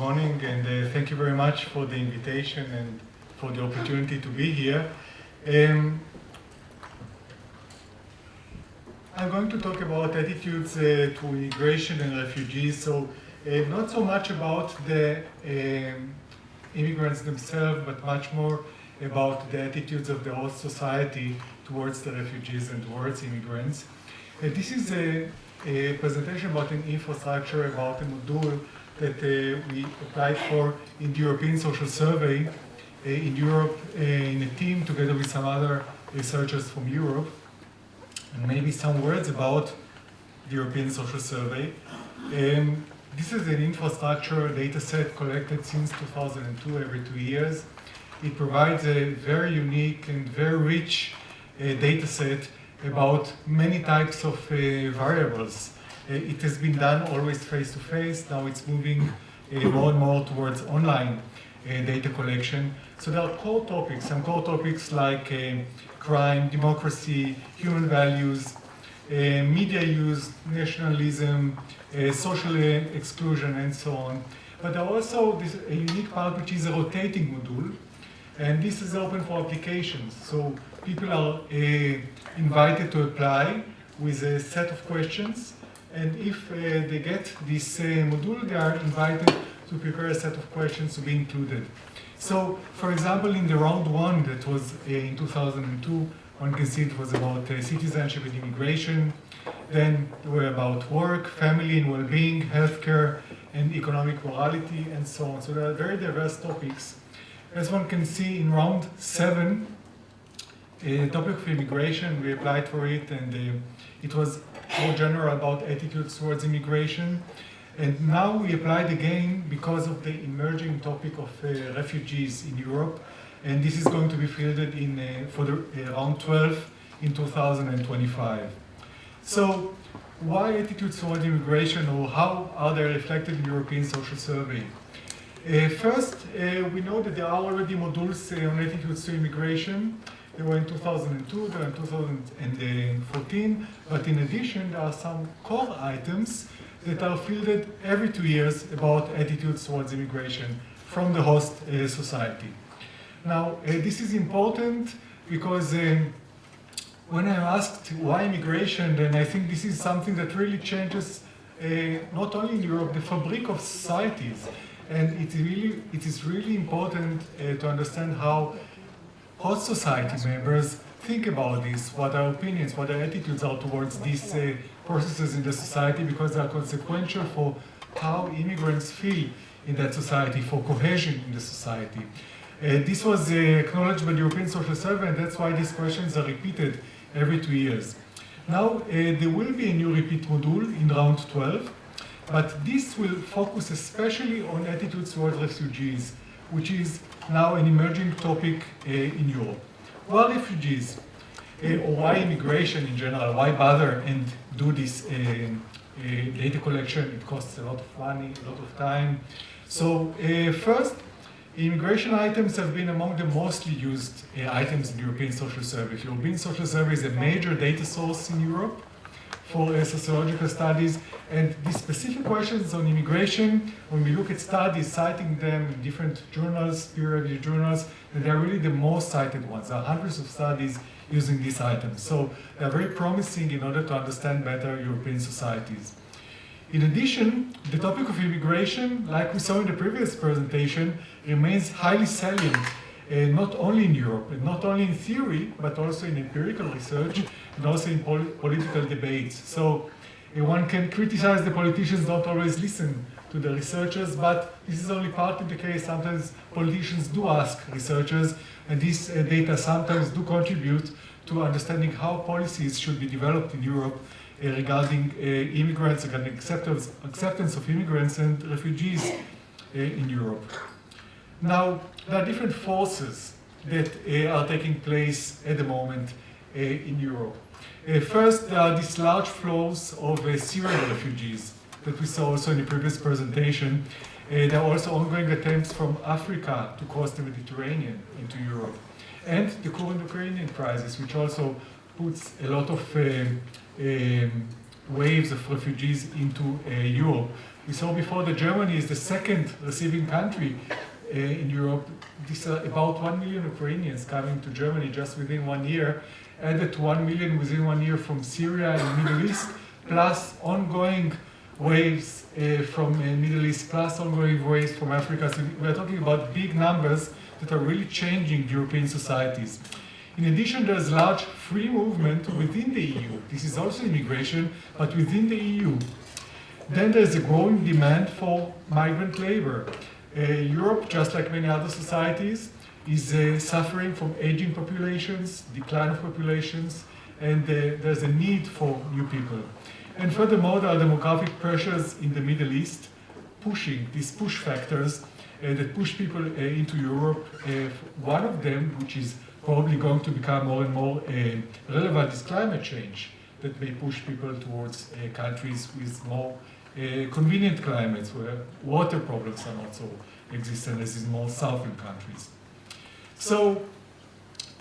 morning, and thank you very much for the invitation and for the opportunity to be here. I'm going to talk about attitudes to immigration and refugees, so not so much about the immigrants themselves, but much more about the attitudes of the host society towards the refugees and towards immigrants. This is a presentation about an infrastructure, about a module that we applied for in the European Social Survey in Europe in a team together with some other researchers from Europe. And maybe some words about the European Social Survey. This is an infrastructure data set collected since 2002, every 2 years. It provides a very unique and very rich data set about many types of variables. It has been done always face-to-face. Now it's moving more and more towards online data collection. So there are core topics, some core topics like crime, democracy, human values, media use, nationalism, social exclusion, and so on. But there are also a unique part which is a rotating module, and this is open for applications. So people are invited to apply with a set of questions, and if they get this module, they are invited to prepare a set of questions to be included. So, for example, in the round one that was in 2002, one can see it was about citizenship and immigration. Then there were about work, family and well-being, healthcare, and economic morality, and so on. So there are very diverse topics. As one can see in round 7, the topic of immigration, we applied for it, and it was more general about attitudes towards immigration. And now we applied again because of the emerging topic of refugees in Europe. And this is going to be fielded for the round 12 in 2025. So why attitudes towards immigration, or how are they reflected in the European Social Survey? First, we know that there are already modules on attitudes to immigration. They were in 2002, they were in 2014, but in addition, there are some core items that are fielded every 2 years about attitudes towards immigration from the host society. Now, this is important because when I'm asked why immigration, then I think this is something that really changes not only in Europe, the fabric of societies. And it is really important to understand how host society members think about this, what their opinions, what their attitudes are towards these processes in the society, because they are consequential for how immigrants feel in that society, for cohesion in the society. This was acknowledged by the European Social Survey, and that's why these questions are repeated every 2 years. Now, there will be a new repeat module in round 12, but this will focus especially on attitudes towards refugees, which is now an emerging topic in Europe. Why refugees? Or why immigration in general? Why bother and do this data collection? It costs a lot of money, a lot of time. So first, immigration items have been among the mostly used items in the European Social Survey. The European Social Survey is a major data source in Europe for sociological studies, and the specific questions on immigration, when we look at studies, citing them in different journals, peer-reviewed journals, they are really the most cited ones. There are hundreds of studies using these items. So they are very promising in order to understand better European societies. In addition, the topic of immigration, like we saw in the previous presentation, remains highly salient, not only in Europe, and not only in theory, but also in empirical research, and also in political debates. So one can criticize the politicians don't always listen to the researchers, but this is only partly the case. Sometimes politicians do ask researchers, and these data sometimes do contribute to understanding how policies should be developed in Europe regarding immigrants, regarding acceptance of immigrants and refugees in Europe. Now, there are different forces that are taking place at the moment in Europe. First, there are these large flows of Syrian refugees that we saw also in the previous presentation. There are also ongoing attempts from Africa to cross the Mediterranean into Europe. And the current Ukrainian crisis, which also puts a lot of waves of refugees into Europe. We saw before that Germany is the second receiving country in Europe. These are about 1 million Ukrainians coming to Germany just within 1 year, added to 1 million within 1 year from Syria and Middle East, plus ongoing waves from Middle East, plus ongoing waves from Africa. So we're talking about big numbers that are really changing European societies. In addition, there's large free movement within the EU. This is also immigration, but within the EU. Then there's a growing demand for migrant labor. Europe, just like many other societies, is suffering from aging populations, decline of populations, and there's a need for new people. And furthermore, there are demographic pressures in the Middle East, pushing these push factors that push people into Europe. One of them, which is probably going to become more and more relevant, is climate change, that may push people towards countries with more convenient climates, where water problems are not so existent as in more southern countries. So,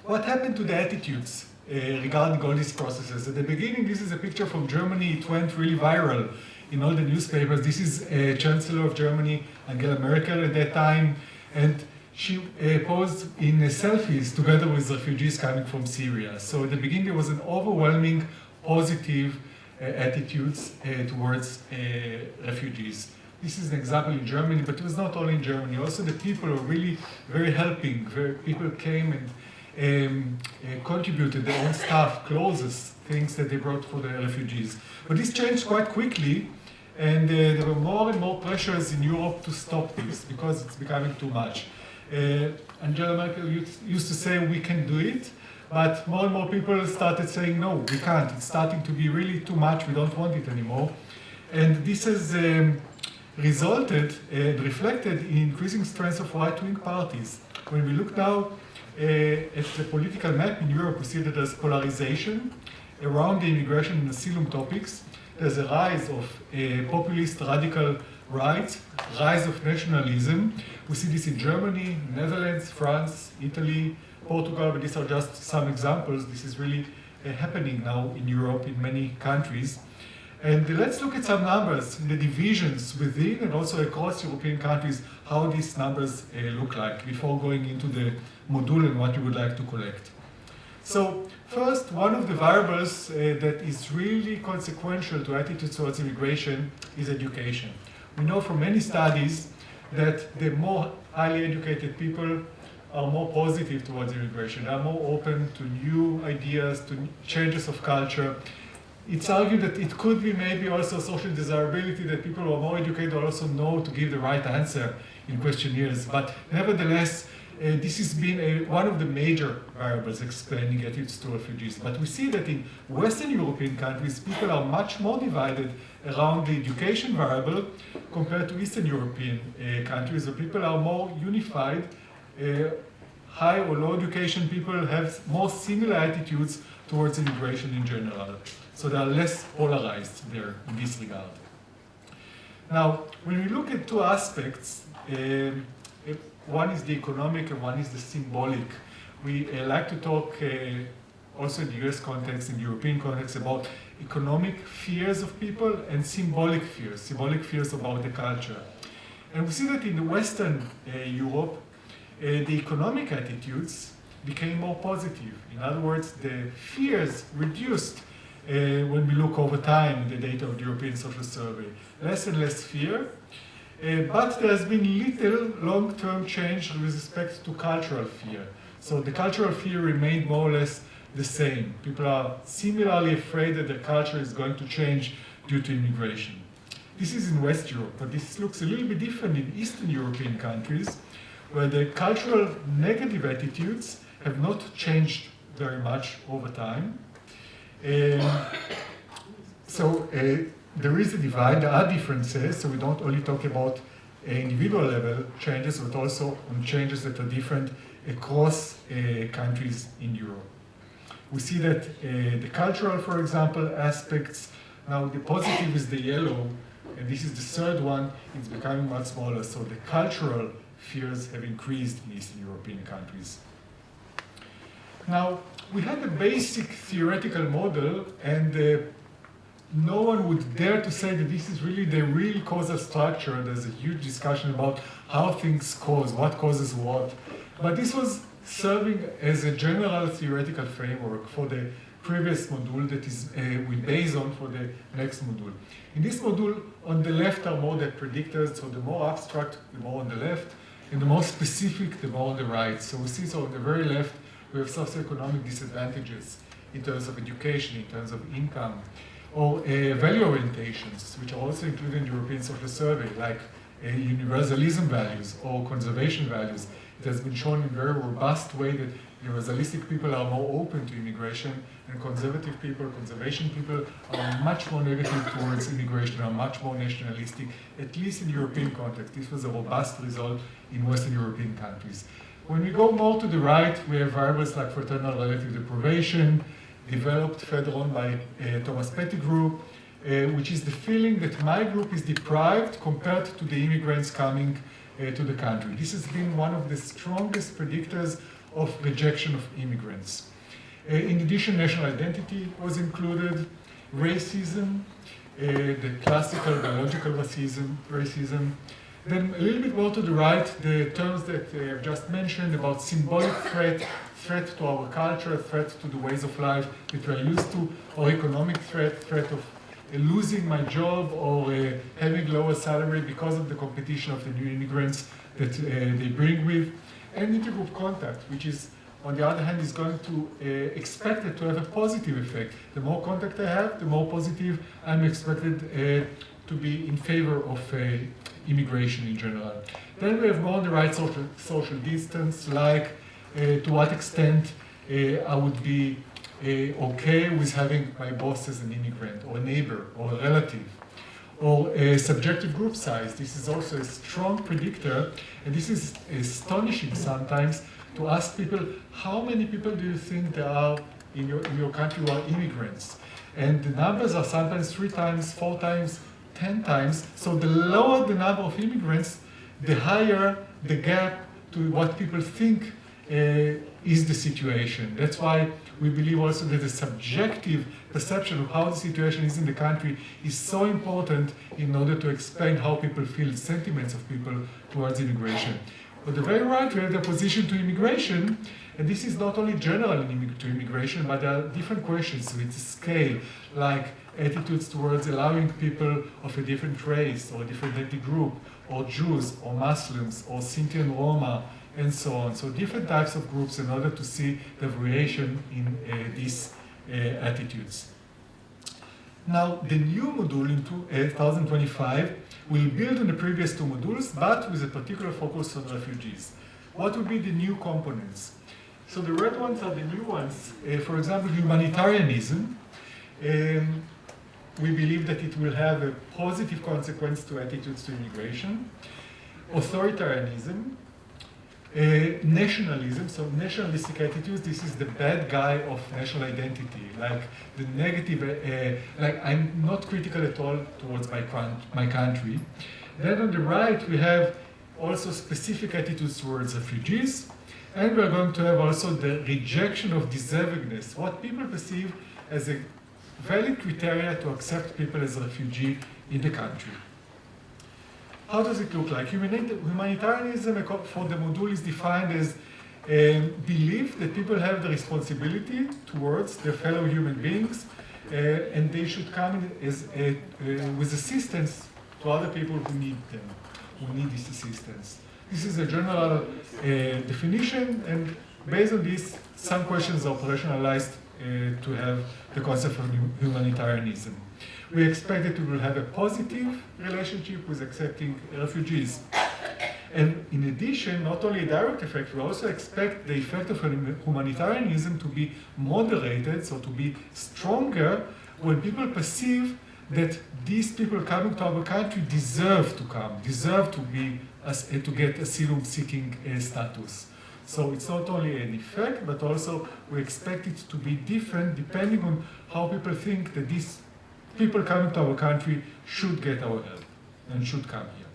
what happened to the attitudes regarding all these processes? At the beginning, this is a picture from Germany. It went really viral in all the newspapers. This is Chancellor of Germany, Angela Merkel, at that time, and she posed in selfies together with refugees coming from Syria. So at the beginning, there was an overwhelming positive attitudes towards refugees. This is an example in Germany, but it was not only in Germany. Also, the people were really very helping. People came and contributed their own stuff, clothes, things that they brought for the refugees. But this changed quite quickly, and there were more and more pressures in Europe to stop this because it's becoming too much. Angela Merkel used to say, we can do it, but more and more people started saying, no, we can't. It's starting to be really too much. We don't want it anymore. And this has resulted and reflected in increasing strength of right-wing parties. When we look now at the political map in Europe, we see that there's polarization around the immigration and asylum topics. There's a rise of populist radical right, rise of nationalism. We see this in Germany, Netherlands, France, Italy, Portugal, but these are just some examples. This is really happening now in Europe in many countries. And let's look at some numbers, the divisions within and also across European countries, how these numbers look like before going into the module and what you would like to collect. So first, one of the variables that is really consequential to attitudes towards immigration is education. We know from many studies that the more highly educated people are more positive towards immigration, are more open to new ideas, to changes of culture. It's argued that it could be maybe also social desirability, that people who are more educated also know to give the right answer in questionnaires. But nevertheless, this has been one of the major variables explaining attitudes to refugees. But we see that in Western European countries, people are much more divided around the education variable compared to Eastern European countries, where people are more unified. High or low education people have more similar attitudes towards immigration in general. So they are less polarized there in this regard. Now, when we look at two aspects, one is the economic and one is the symbolic. We like to talk also in the US context, in the European context, about economic fears of people and symbolic fears about the culture. And we see that in Western Europe, the economic attitudes became more positive. In other words, the fears reduced when we look over time in the data of the European Social Survey. Less and less fear, but there has been little long-term change with respect to cultural fear. So the cultural fear remained more or less the same. People are similarly afraid that their culture is going to change due to immigration. This is in West Europe, but this looks a little bit different in Eastern European countries, where the cultural negative attitudes have not changed very much over time. So there is a divide, there are differences, so we don't only talk about individual level changes, but also on changes that are different across countries in Europe. We see that the cultural, for example, aspects, now the positive is the yellow, and this is the third one, it's becoming much smaller, so the cultural fears have increased in Eastern European countries. Now, we had a basic theoretical model, and no one would dare to say that this is really the real causal structure. There's a huge discussion about how things cause, what causes what. But this was serving as a general theoretical framework for the previous module that is we base on for the next module. In this module, on the left are more the predictors, so the more abstract, the more on the left, and the more specific, the more on the right. So we see, so on the very left, we have socioeconomic disadvantages in terms of education, in terms of income, or value orientations, which are also included in the European Social Survey, like universalism values or conservation values. It has been shown in a very robust way that universalistic people are more open to immigration, and conservative people, conservation people, are much more negative towards immigration, are much more nationalistic, at least in the European context. This was a robust result in Western European countries. When we go more to the right, we have variables like fraternal relative deprivation, developed further on by Thomas Pettigrew, which is the feeling that my group is deprived compared to the immigrants coming to the country. This has been one of the strongest predictors of rejection of immigrants. In addition, national identity was included, racism, the classical biological racism. Then a little bit more to the right, the terms that I've just mentioned about symbolic threat to our culture, threat to the ways of life that we're used to, or economic threat of losing my job or having lower salary because of the competition of the new immigrants that they bring with, and intergroup contact, which is, on the other hand, is going to expected to have a positive effect. The more contact I have, the more positive I'm expected to be in favor of immigration in general. Then we have more on the right social distance, like to what extent I would be okay with having my boss as an immigrant, or a neighbor, or a relative, or a subjective group size. This is also a strong predictor, and this is astonishing sometimes to ask people, how many people do you think there are in your country who are immigrants? And the numbers are sometimes 3 times, 4 times, 10 times. So the lower the number of immigrants, the higher the gap to what people think is the situation. That's why we believe also that the subjective perception of how the situation is in the country is so important in order to explain how people feel, the sentiments of people towards immigration. On the very right, we have the opposition to immigration, and this is not only general to immigration, but there are different questions with scale, like attitudes towards allowing people of a different race or a different ethnic group, or Jews, or Muslims, or Sinti and Roma, and so on. So different types of groups in order to see the variation in these attitudes. Now, the new module in 2025 will build on the previous 2 modules, but with a particular focus on refugees. What will be the new components? So the red ones are the new ones. For example, humanitarianism. We believe that it will have a positive consequence to attitudes to immigration. Authoritarianism. Nationalism, so nationalistic attitudes, this is the bad guy of national identity, like the negative, like I'm not critical at all towards my country. Then on the right we have also specific attitudes towards refugees, and we're going to have also the rejection of deservingness, what people perceive as a valid criteria to accept people as a refugee in the country. How does it look like? Humanitarianism for the module is defined as a belief that people have the responsibility towards their fellow human beings, and they should come with assistance to other people who need them, who need this assistance. This is a general definition, and based on this, some questions are operationalized to have the concept of humanitarianism. We expect that we will have a positive relationship with accepting refugees. And in addition, not only a direct effect, we also expect the effect of humanitarianism to be moderated, so to be stronger when people perceive that these people coming to our country deserve to come, deserve to get asylum-seeking status. So it's not only an effect, but also we expect it to be different depending on how people think that these people coming to our country should get our help and should come here.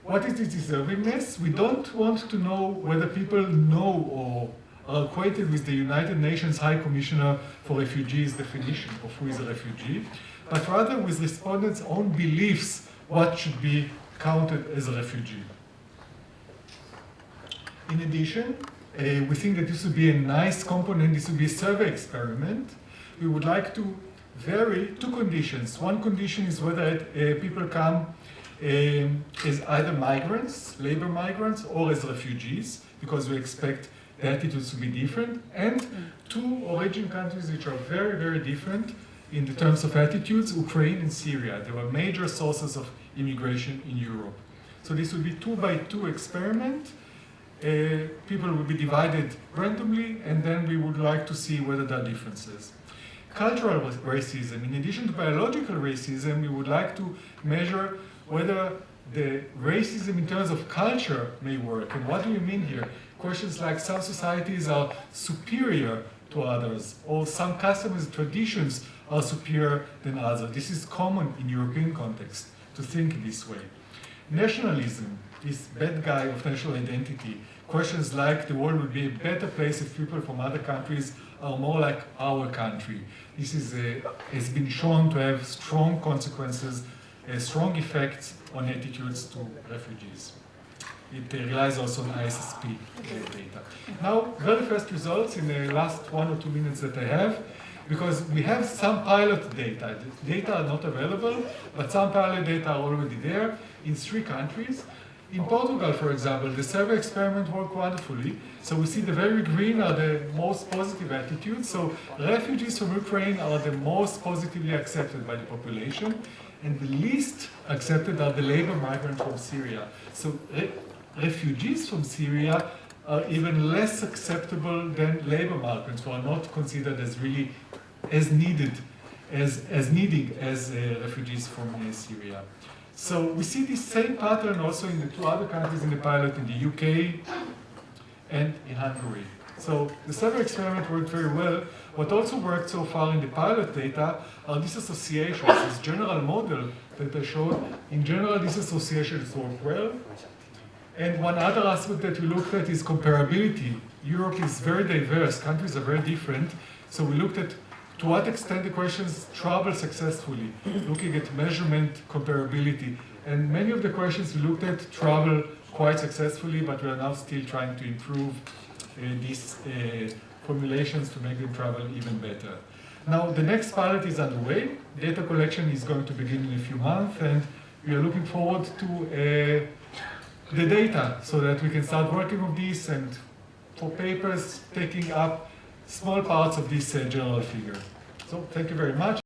What is this deservingness? We don't want to know whether people know or are acquainted with the United Nations High Commissioner for Refugees definition of who is a refugee, but rather with respondents' own beliefs what should be counted as a refugee. In addition, we think that this would be a nice component, this would be a survey experiment. We would like to vary two conditions. One condition is whether people come as either migrants, labor migrants, or as refugees, because we expect the attitudes to be different, and two origin countries which are very, very different in the terms of attitudes, Ukraine and Syria. They were major sources of immigration in Europe. So this would be 2-by-2 experiment. People will be divided randomly, and then we would like to see whether there are differences. Cultural racism, in addition to biological racism, we would like to measure whether the racism in terms of culture may work. And what do we mean here? Questions like some societies are superior to others, or some customs and traditions are superior than others. This is common in European context to think this way. Nationalism, this bad guy of national identity, questions like the world would be a better place if people from other countries are more like our country. This has been shown to have strong consequences, strong effects on attitudes to refugees. It relies also on ISSP data. Now, very first results in the last 1 or 2 minutes that I have, because we have some pilot data. The data are not available, but some pilot data are already there in 3 countries. In Portugal, for example, the survey experiment worked wonderfully. So we see the very green are the most positive attitudes. So refugees from Ukraine are the most positively accepted by the population, and the least accepted are the labor migrants from Syria. So refugees from Syria are even less acceptable than labor migrants, who are not considered as really as needing as refugees from Syria. So we see this same pattern also in the 2 other countries in the pilot, in the UK and in Hungary. So the survey experiment worked very well. What also worked so far in the pilot data are disassociations, this general model that I showed. In general, disassociations work well. And one other aspect that we looked at is comparability. Europe is very diverse, countries are very different. So we looked at to what extent the questions travel successfully, looking at measurement comparability. And many of the questions we looked at travel quite successfully, but we are now still trying to improve these formulations to make them travel even better. Now, the next pilot is underway. Data collection is going to begin in a few months, and we are looking forward to the data so that we can start working on this, and for papers taking up small parts of this general figure. So thank you very much.